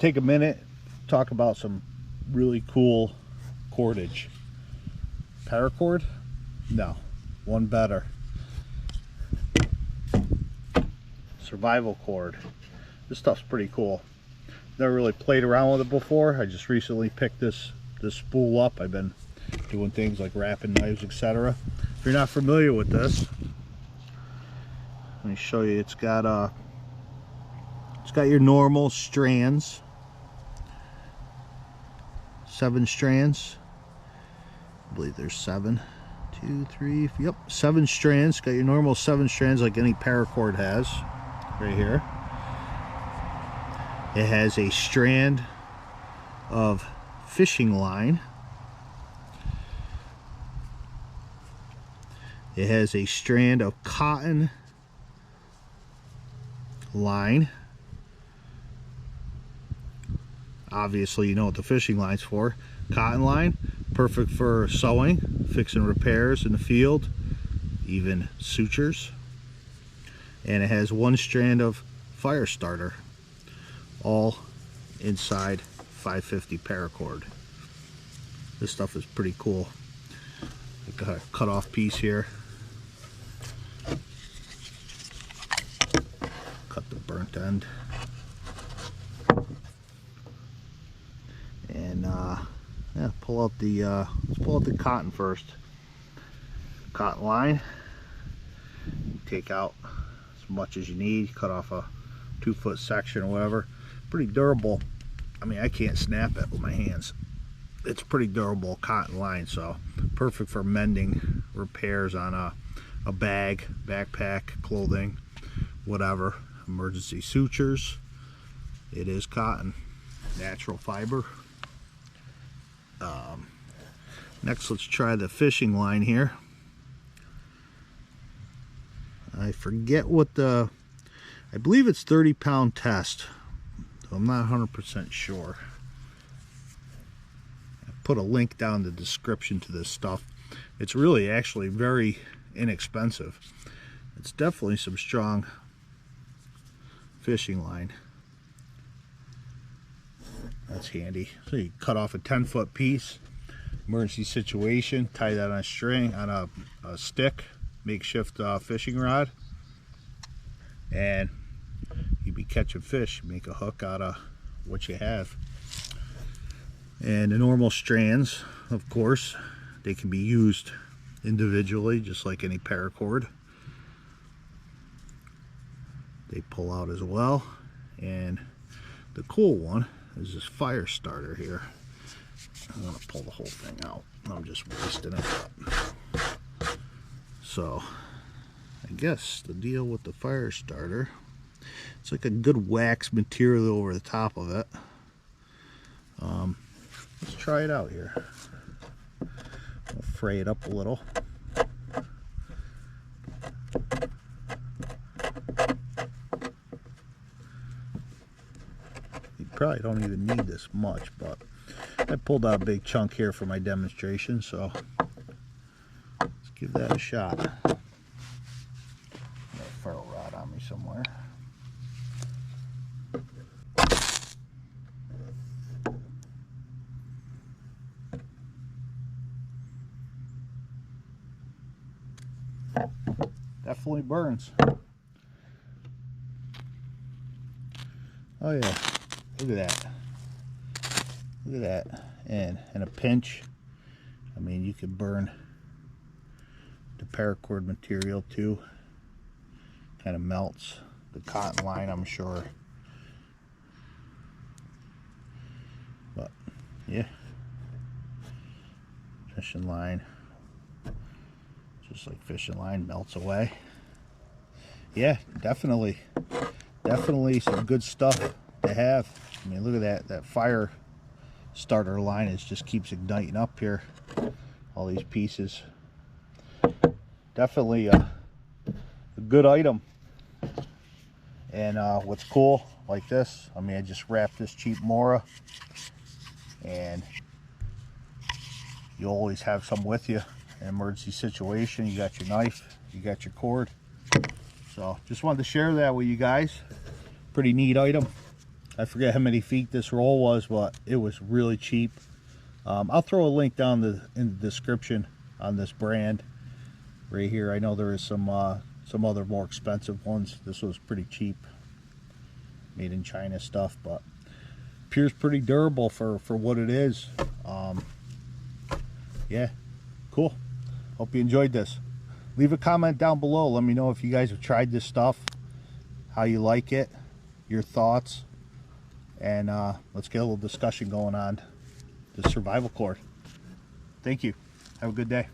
to take a minute, talk about some really cool cordage. Paracord? No, one better. Survival cord. This stuff's pretty cool. Never really played around with it before. I just recently picked this spool up. I've been doing things like wrapping knives, etc. If you're not familiar with this, let me show you. It's got your normal strands, 7 strands. I believe there's 7, 2, 3, yep, 7 strands. Got your normal 7 strands like any paracord has right here. It has a strand of fishing line. It has a strand of cotton line. Obviously you know what the fishing line's for. Cotton line, perfect for sewing, fixing repairs in the field, even sutures. And it has 1 strand of fire starter, all inside 550 paracord. This stuff is pretty cool. Got a cut off piece here. Cut the burnt end. And yeah, pull out the let's pull out the cotton first. Cotton line. Take out as much as you need. Cut off a 2-foot section or whatever. Pretty durable. I mean, I can't snap it with my hands. It's pretty durable cotton line, so perfect for mending repairs on a bag, backpack, clothing, whatever. Emergency sutures. It is cotton, natural fiber. Next, let's try the fishing line here. I forget what I believe it's 30-pound test. So I'm not 100% sure. I put a link down in the description to this stuff. It's really actually very inexpensive. It's definitely some strong fishing line. That's handy. So you cut off a 10-foot piece, emergency situation, tie that on a string, on a stick, makeshift fishing rod, and you'd be catching fish. Make a hook out of what you have. And the normal strands, of course, they can be used individually, just like any paracord. They pull out as well. And the cool one is this fire starter here. I'm gonna pull the whole thing out. I'm just wasting it up. So I guess the deal with the fire starter, it's like a good wax material over the top of it. Let's try it out here. I'll fray it up a little. You probably don't even need this much, but I pulled out a big chunk here for my demonstration, so let's give that a shot. Got a ferrule rod on me somewhere. Definitely burns. Oh yeah, look at that. Look at that. And in a pinch, I mean, you could burn the paracord material too. Kind of melts the cotton line, I'm sure. But yeah, fishing line, just like fishing line, melts away. Yeah, definitely some good stuff to have. I mean, look at that fire starter line. It just keeps igniting up here, all these pieces. Definitely a good item. And what's cool like this, I mean, I just wrapped this cheap Mora, and you always have some with you. An emergency situation, you got your knife, you got your cord. So just wanted to share that with you guys. Pretty neat item. I forget how many feet this roll was, but it was really cheap. I'll throw a link down in the description on this brand right here. I know there is some other more expensive ones. This was pretty cheap, made in China stuff, but appears pretty durable for what it is. Yeah, cool. Hope you enjoyed this. Leave a comment down below. Let me know if you guys have tried this stuff, how you like it, your thoughts, and let's get a little discussion going on the survival cord. Thank you. Have a good day.